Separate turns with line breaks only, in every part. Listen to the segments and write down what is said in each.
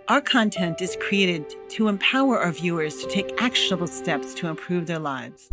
Our content is created to empower our viewers to take actionable steps to improve their lives.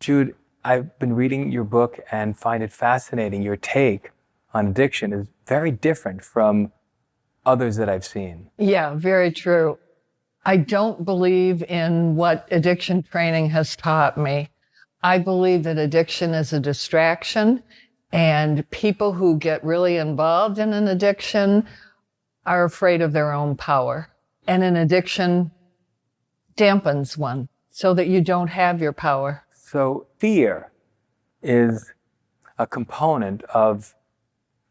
Jyude, I've been reading your book and find it fascinating. Your take on addiction is very different from others that I've seen.
Yeah, very true. I don't believe in what addiction training has taught me. I believe that addiction is a distraction, and people who get really involved in an addiction are afraid of their own power. And an addiction dampens one so that you don't have your power.
So fear is a component of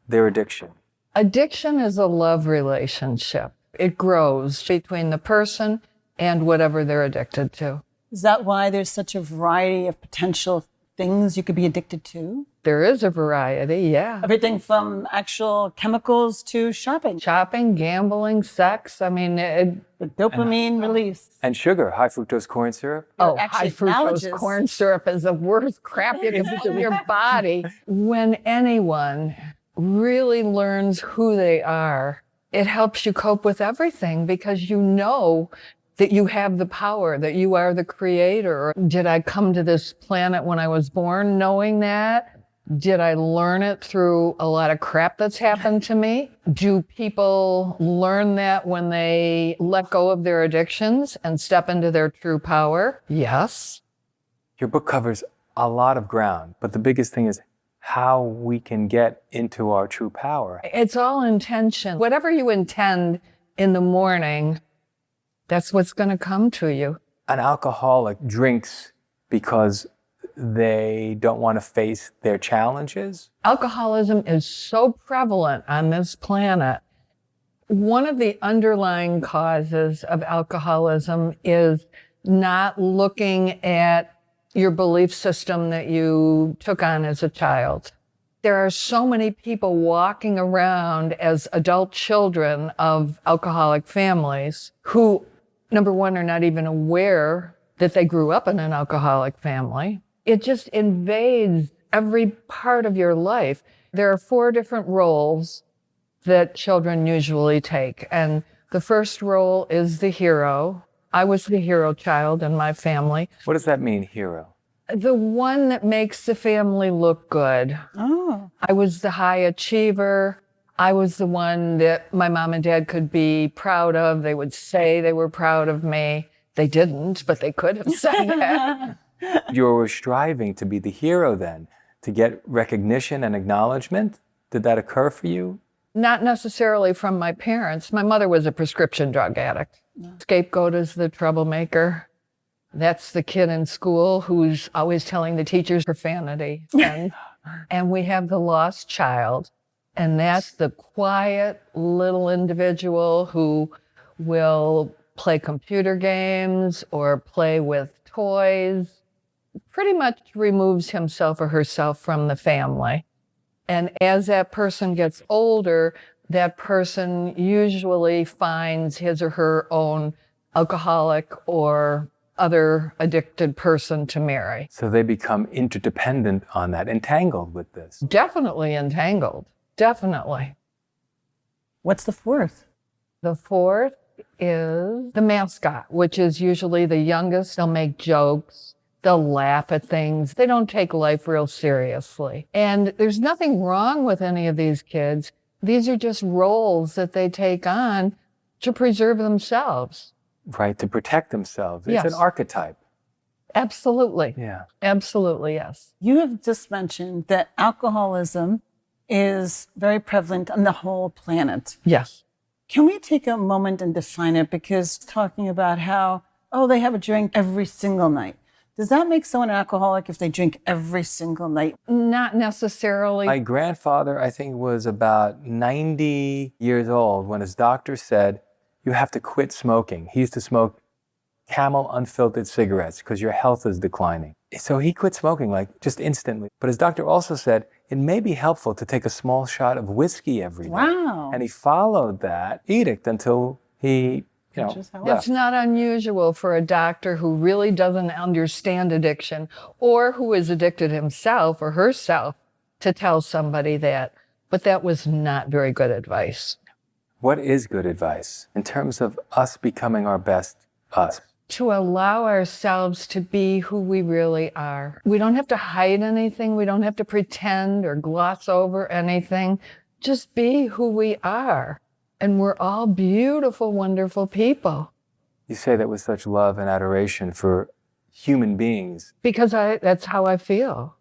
their addiction.
Addiction is a love relationship. It grows between the person and whatever they're addicted to.
Is that why there's such a variety of potential things you could be addicted to?
There is a variety, yeah.
Everything from actual chemicals to shopping.
Shopping, gambling, sex. I mean,
The dopamine release.
And sugar, high fructose corn syrup.
high
actually
fructose
allergies.
corn syrup is the worst crap you can put in your body. When anyone really learns who they are, it helps you cope with everything because you know that you have the power, that you are the creator. Did I come to this planet when I was born knowing that? Did I learn it through a lot of crap that's happened to me? Do people learn that when they let go of their addictions and step into their true power? Yes.
Your book covers a lot of ground, but the biggest thing is how we can get into our true power.
It's all intention. Whatever you intend in the morning, that's what's going to come to you.
An alcoholic drinks because they don't want to face their challenges.
Alcoholism is so prevalent on this planet. One of the underlying causes of alcoholism is not looking at your belief system that you took on as a child. There are so many people walking around as adult children of alcoholic families who, number one, are not even aware that they grew up in an alcoholic family. It just invades every part of your life. There are 4 different roles that children usually take. And the first role is the hero. I was the hero child in my family.
What does that mean, hero?
The one that makes the family look good.
Oh.
I was the high achiever. I was the one that my mom and dad could be proud of. They would say they were proud of me. They didn't, but they could have said that.
You were striving to be the hero then, to get recognition and acknowledgement. Did that occur for you?
Not necessarily from my parents. My mother was a prescription drug addict. Scapegoat is the troublemaker. That's the kid in school who's always telling the teachers profanity. And we have the lost child. And that's the quiet little individual who will play computer games or play with toys, pretty much removes himself or herself from the family. And as that person gets older, that person usually finds his or her own alcoholic or other addicted person to marry.
So they become interdependent on that, entangled with this.
Definitely entangled. Definitely.
What's the 4th?
The 4th is the mascot, which is usually the youngest. They'll make jokes. They'll laugh at things. They don't take life real seriously. And there's nothing wrong with any of these kids. These are just roles that they take on to preserve themselves.
Right, to protect themselves. It's
Yes.
an archetype.
Absolutely.
Yeah.
Absolutely, yes.
You have just mentioned that alcoholism is very prevalent on the whole planet.
Yes.
Can we take a moment and define it? Because talking about how, oh, they have a drink every single night. Does that make someone an alcoholic if they drink every single night?
Not necessarily.
My grandfather, I think, was about 90 years old when his doctor said, you have to quit smoking. He used to smoke Camel unfiltered cigarettes because your health is declining. So he quit smoking like just instantly. But his doctor also said it may be helpful to take a small shot of whiskey every day.
Wow.
And he followed that edict until he,
That's not unusual for a doctor who really doesn't understand addiction or who is addicted himself or herself to tell somebody that. But that was not very good advice.
What is good advice in terms of us becoming our best us?
To allow ourselves to be who we really are. We don't have to hide anything. We don't have to pretend or gloss over anything. Just be who we are. And we're all beautiful, wonderful people.
You say that with such love and adoration for human beings.
Because that's how I feel.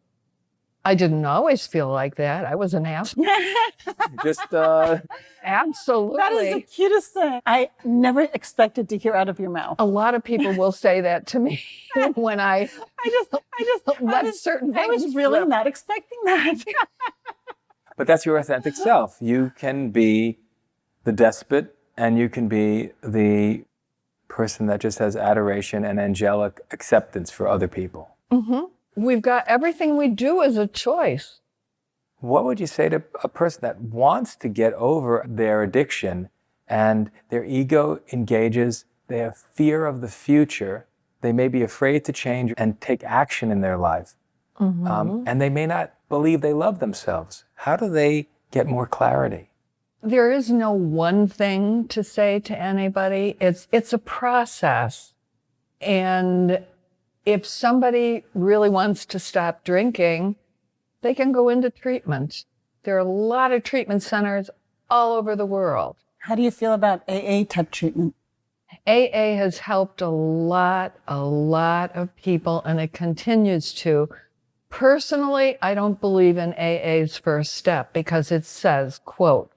I didn't always feel like that. I was an ass.
Just,
Absolutely.
That is the cutest thing. I never expected to hear out of your mouth.
A lot of people will say that to me when I let certain things
I was really
slip.
not expecting that.
But that's your authentic self. You can be the despot and you can be the person that just has adoration and angelic acceptance for other people.
Mm-hmm. We've got everything we do as a choice.
What would you say to a person that wants to get over their addiction and their ego engages, they have fear of the future, they may be afraid to change and take action in their life, and they may not believe they love themselves? How do they get more clarity?
There is no one thing to say to anybody. It's a process. And if somebody really wants to stop drinking, they can go into treatment. There are a lot of treatment centers all over the world.
How do you feel about AA type treatment?
AA has helped a lot of people, and it continues to. Personally, I don't believe in AA's first step because it says, quote,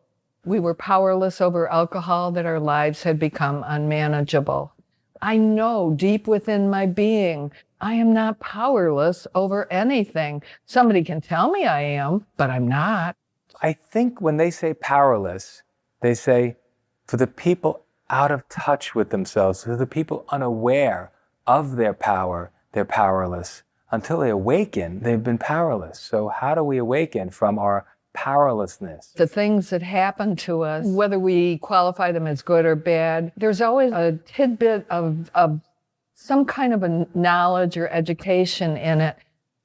we were powerless over alcohol, that our lives had become unmanageable. I know deep within my being, I am not powerless over anything. Somebody can tell me I am, but I'm not.
I think when they say powerless, they say for the people out of touch with themselves, for the people unaware of their power, they're powerless. Until they awaken, they've been powerless. So how do we awaken from our powerlessness?
The things that happen to us, whether we qualify them as good or bad, there's always a tidbit of some kind of a knowledge or education in it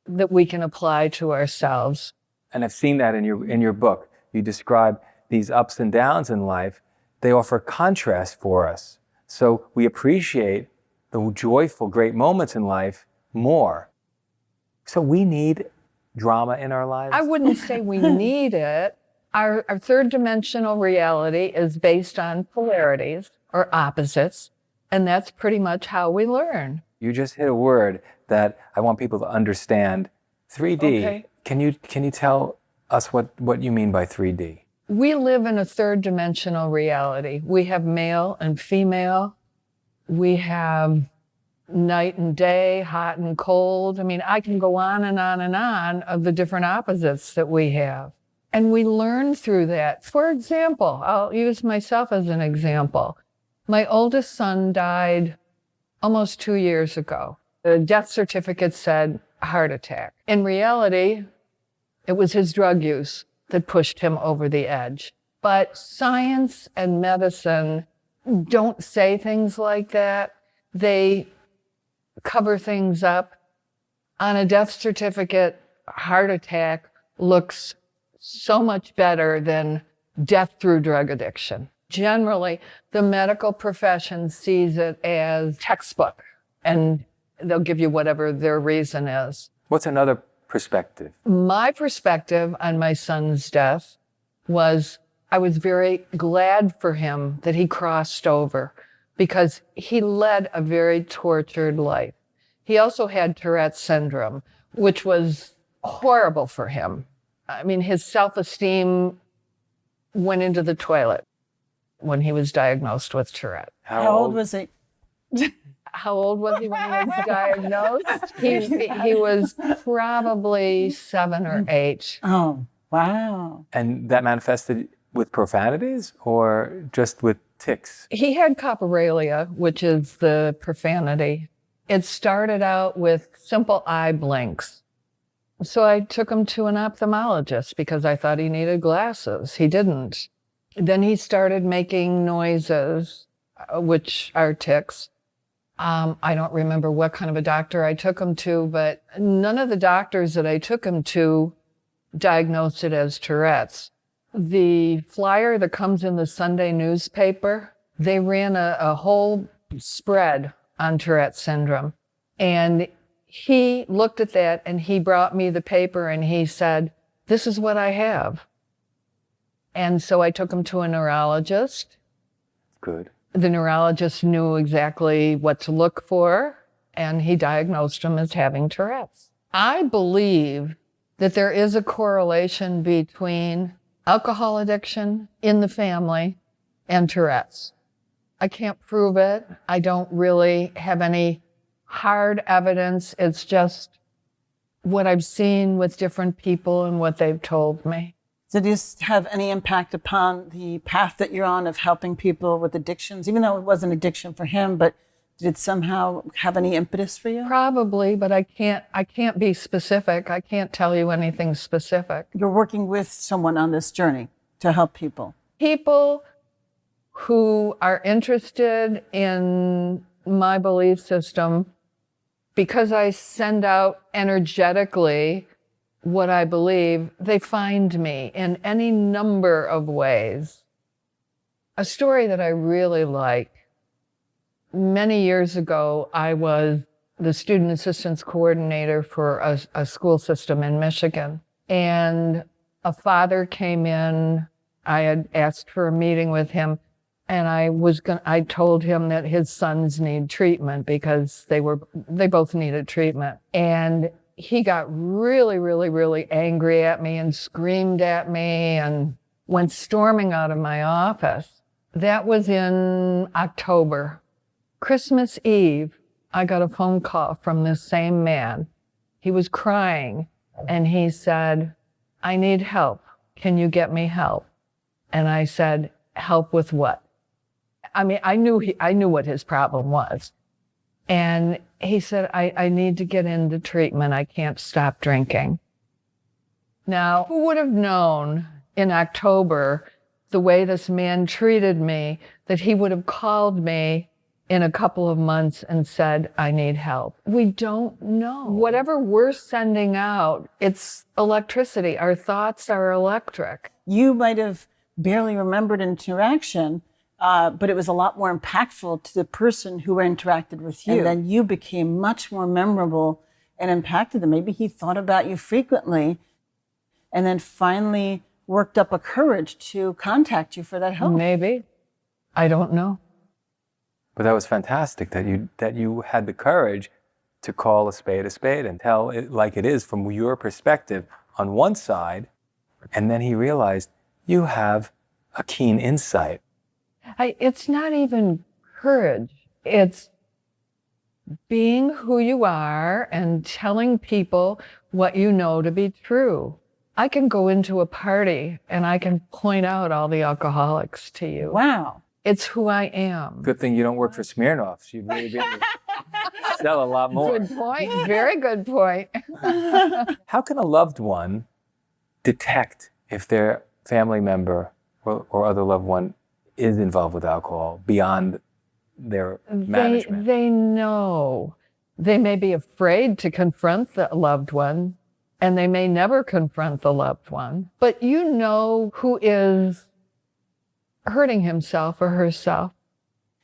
that we can apply to ourselves.
And I've seen that in your book. You describe these ups and downs in life. They offer contrast for us. So we appreciate the joyful, great moments in life more. So we need drama in our lives?
I wouldn't say we need it. Our third dimensional reality is based on polarities or opposites, and that's pretty much how we learn.
You just hit a word that I want people to understand. 3D.
Okay.
Can you tell us what you mean by 3D?
We live in a third dimensional reality. We have male and female. We have night and day, hot and cold. I mean, I can go on and on and on of the different opposites that we have. And we learn through that. For example, I'll use myself as an example. My oldest son died almost 2 years ago. The death certificate said heart attack. In reality, it was his drug use that pushed him over the edge. But science and medicine don't say things like that. They cover things up. On a death certificate, heart attack looks so much better than death through drug addiction. Generally, the medical profession sees it as textbook, and they'll give you whatever their reason is.
What's another perspective?
My perspective on my son's death was I was very glad for him that he crossed over, because he led a very tortured life. He also had Tourette's syndrome, which was horrible for him. I mean, his self-esteem went into the toilet. when he was diagnosed with Tourette.
How old was he?
How old was he when he was diagnosed? He was probably 7 or 8.
Oh, wow.
And that manifested with profanities or just with tics?
He had copralia, which is the profanity. It started out with simple eye blinks. So I took him to an ophthalmologist because I thought he needed glasses. He didn't. Then he started making noises, which are tics. I don't remember what kind of a doctor I took him to, but none of the doctors that I took him to diagnosed it as Tourette's. The flyer that comes in the Sunday newspaper, they ran a whole spread on Tourette syndrome. And he looked at that and he brought me the paper and he said, "This is what I have." And so I took him to a neurologist.
Good.
The neurologist knew exactly what to look for, and he diagnosed him as having Tourette's. I believe that there is a correlation between alcohol addiction in the family and Tourette's. I can't prove it. I don't really have any hard evidence. It's just what I've seen with different people and what they've told me.
Did this have any impact upon the path that you're on of helping people with addictions, even though it wasn't addiction for him, but did it somehow have any impetus for you?
Probably, but I can't be specific. I can't tell you anything specific.
You're working with someone on this journey to help people.
People who are interested in my belief system, because I send out energetically what I believe, they find me in any number of ways. A story that I really like. Many years ago, I was the student assistance coordinator for a school system in Michigan. And a father came in. I had asked for a meeting with him. And I told him that his sons need treatment because they both needed treatment. And he got really, really, really angry at me and screamed at me and went storming out of my office. That was in October. Christmas Eve, I got a phone call from this same man. He was crying and he said, "I need help. Can you get me help?" And I said, "Help with what?" I mean, I knew what his problem was. And he said, I need to get into treatment. I can't stop drinking. Now, who would have known in October, the way this man treated me, that he would have called me in a couple of months and said, "I need help"? We don't know. Whatever we're sending out, it's electricity. Our thoughts are electric.
You might have barely remembered interaction, but it was a lot more impactful to the person who interacted with you. And then you became much more memorable and impacted them. Maybe he thought about you frequently and then finally worked up a courage to contact you for that help.
Maybe. I don't know.
But that was fantastic that you had the courage to call a spade and tell it like it is from your perspective on one side. And then he realized you have a keen insight.
It's not even courage. It's being who you are and telling people what you know to be true. I can go into a party and I can point out all the alcoholics to you.
Wow.
It's who I am.
Good thing you don't work for Smirnoff's. You'd really be able to sell a lot more.
Good point. Very good point.
How can a loved one detect if their family member or other loved one is involved with alcohol beyond their management?
They know. They may be afraid to confront the loved one, and they may never confront the loved one. But you know who is hurting himself or herself.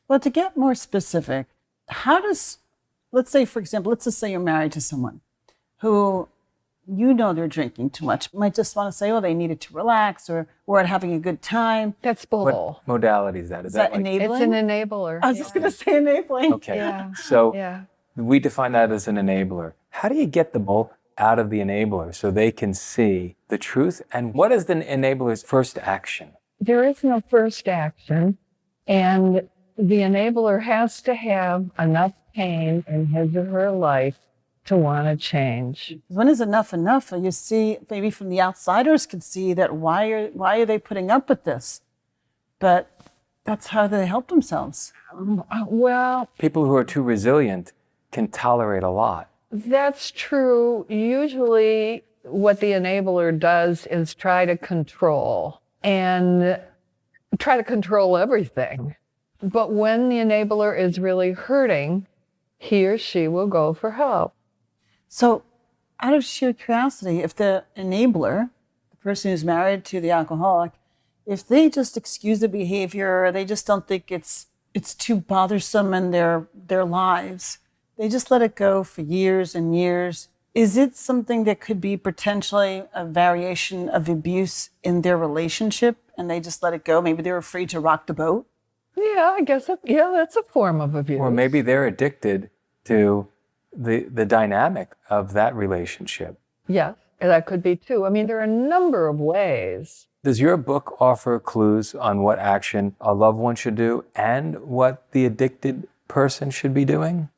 Well, to get more specific, how does, let's say, for example, let's just say you're married to someone who you know they're drinking too much. Might just want to say, oh, they needed to relax or we're having a good time.
That's bull.
What modality is that?
Is that
like,
enabling?
It's an enabler.
I was just going to say enabling.
Okay.
Yeah.
So we define that as an enabler. How do you get the bull out of the enabler so they can see the truth? And what is the enabler's first action?
There is no first action. And the enabler has to have enough pain in his or her life to want to change.
When is enough enough? You see, maybe from the outsiders could see that why are they putting up with this? But that's how they help themselves.
Well,
People who are too resilient can tolerate a lot.
that's true. Usually what the enabler does is try to control everything. But when the enabler is really hurting, he or she will go for help.
So out of sheer curiosity, if the enabler, the person who's married to the alcoholic, if they just excuse the behavior, or they just don't think it's too bothersome in their lives, they just let it go for years and years, is it something that could be potentially a variation of abuse in their relationship and they just let it go? Maybe they're afraid to rock the boat?
Yeah, I guess, that's a form of abuse.
Or maybe they're addicted to the dynamic of that relationship.
Yes, that could be too. I mean, there are a number of ways.
Does your book offer clues on what action a loved one should do and what the addicted person should be doing?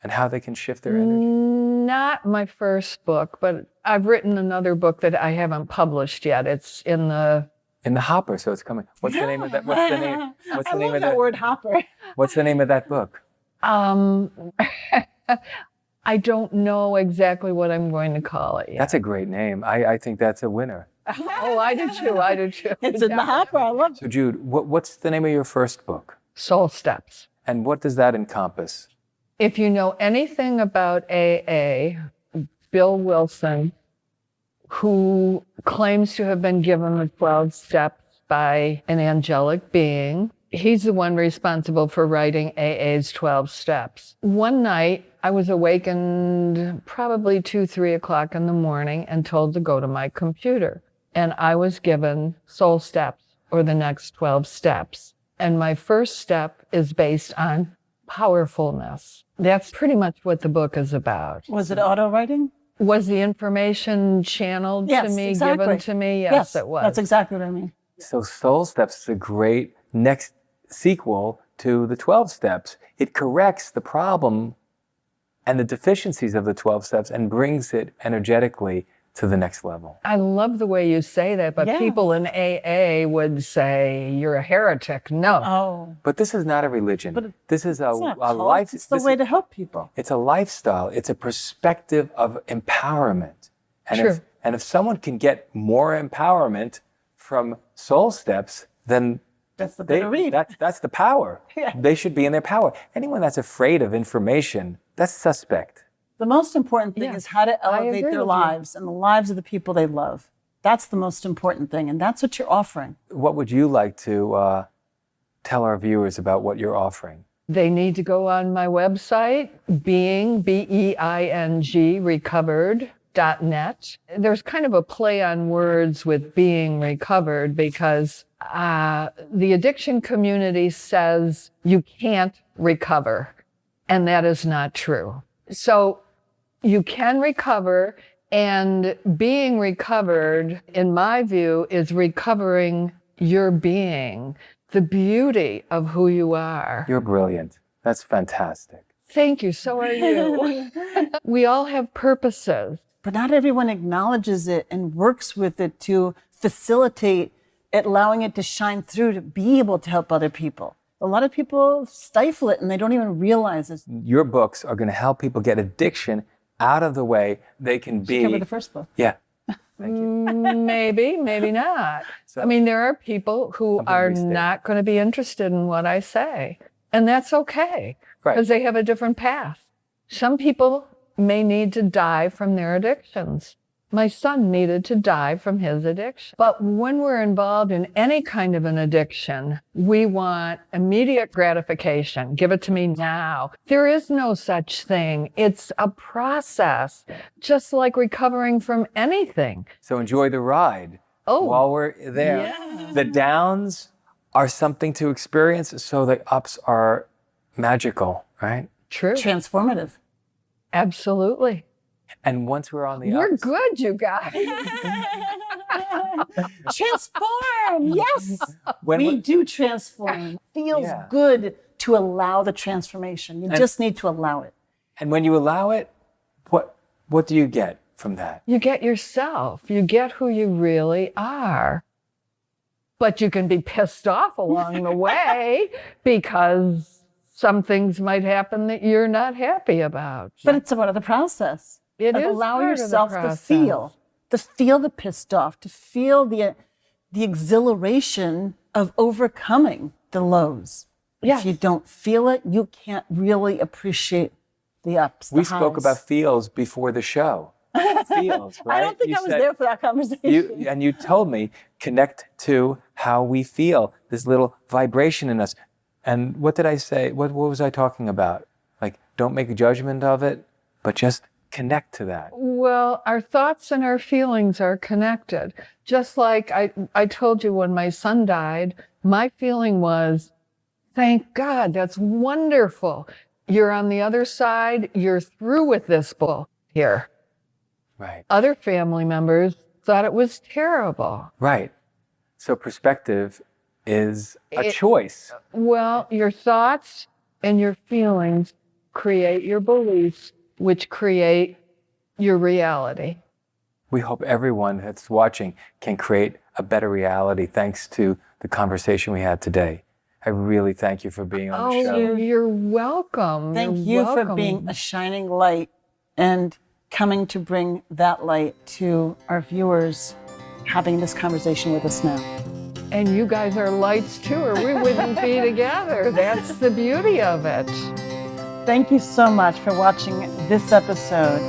And how they can shift their energy?
Not my first book, but I've written another book that I haven't published yet. It's in the
hopper, so it's coming. What's the name of that? What's the name? What's the
I
name
love
of
that word, hopper.
What's the name of that book?
I don't know exactly what I'm going to call it yet.
That's a great name. I think that's a winner.
Oh, I do too.
It's in the hopper. I love it.
So Jyude, what's the name of your first book?
Soul Steps.
And what does that encompass?
If you know anything about AA, Bill Wilson, who claims to have been given the 12 steps by an angelic being, he's the one responsible for writing AA's 12 steps. One night, I was awakened probably 2, 3 o'clock in the morning and told to go to my computer. And I was given Soul Steps, or the next 12 steps. And my first step is based on powerfulness. That's pretty much what the book is about.
Was it auto writing?
Was the information channeled to me,
exactly.
given to me? Yes, it was.
That's exactly what I mean.
So Soul Steps is a great next sequel to the 12 steps. It corrects the problem and the deficiencies of the 12 steps and brings it energetically to the next level.
I love the way you say that, but people in AA would say, you're a heretic. No.
Oh.
But this is not a religion. This is a life.
It's the way to help people.
It's a lifestyle. It's a perspective of empowerment. And
True.
If someone can get more empowerment from Soul Steps, then
that's the better read.
That's the power.
Yeah.
They should be in their power. Anyone that's afraid of information, that's suspect.
The most important thing is how to elevate their lives and the lives of the people they love. That's the most important thing, and that's what you're offering.
What would you like to tell our viewers about what you're offering?
They need to go on my website, Being, B-E-I-N-G, recovered.net. There's kind of a play on words with being recovered because the addiction community says you can't recover, and that is not true. So you can recover, and being recovered, in my view, is recovering your being, the beauty of who you are.
You're brilliant. That's fantastic.
Thank you. So are you. We all have purposes.
But not everyone acknowledges it and works with it to facilitate it, allowing it to shine through to be able to help other people. A lot of people stifle it and they don't even realize it.
Your books are going to help people get addiction out of the way. They can be.
Cover the first book.
Yeah. Thank you.
Maybe, maybe not.
So,
I mean, there are people who are not going to be interested in what I say. And that's okay, because they have a different path. Some people may need to die from their addictions. My son needed to die from his addiction. But when we're involved in any kind of an addiction, we want immediate gratification. Give it to me now. There is no such thing. It's a process, just like recovering from anything.
So enjoy the ride while we're there.
Yeah.
The downs are something to experience, so the ups are magical, right?
True.
Transformative.
Absolutely.
And once we're on the
You're
ups,
good, you guys.
Transform. Yes.
When
we
we-
do transform. Feels
Yeah.
good to allow the transformation. You just need to allow it.
And when you allow it, what do you get from that?
You get yourself. You get who you really are. But you can be pissed off along the way because some things might happen that you're not happy about.
But it's a part of the process.
It is
allow
part of the
yourself
process.
to feel the pissed off, to feel the exhilaration of overcoming the lows.
Yes.
If you don't feel it, you can't really appreciate the ups. The
We spoke
highs.
about feels before the show. Feels, right?
I don't think
You
I was
said-
there for that conversation.
And you told me, connect to how we feel, this little vibration in us. And what did I say? What was I talking about? Like, don't make a judgment of it, but just connect to that.
Well, our thoughts and our feelings are connected. Just like I told you when my son died, my feeling was, thank God, that's wonderful. You're on the other side. You're through with this bull here.
Right.
Other family members thought it was terrible.
Right. So perspective is a choice.
Well, your thoughts and your feelings create your beliefs, which create your reality.
We hope everyone that's watching can create a better reality thanks to the conversation we had today. I really thank you for being on the show.
You're welcome.
Thank
You're
you for
welcome.
being a shining light and coming to bring that light to our viewers, having this conversation with us now.
And you guys are lights too, or we wouldn't be together. That's the beauty of it.
Thank you so much for watching this episode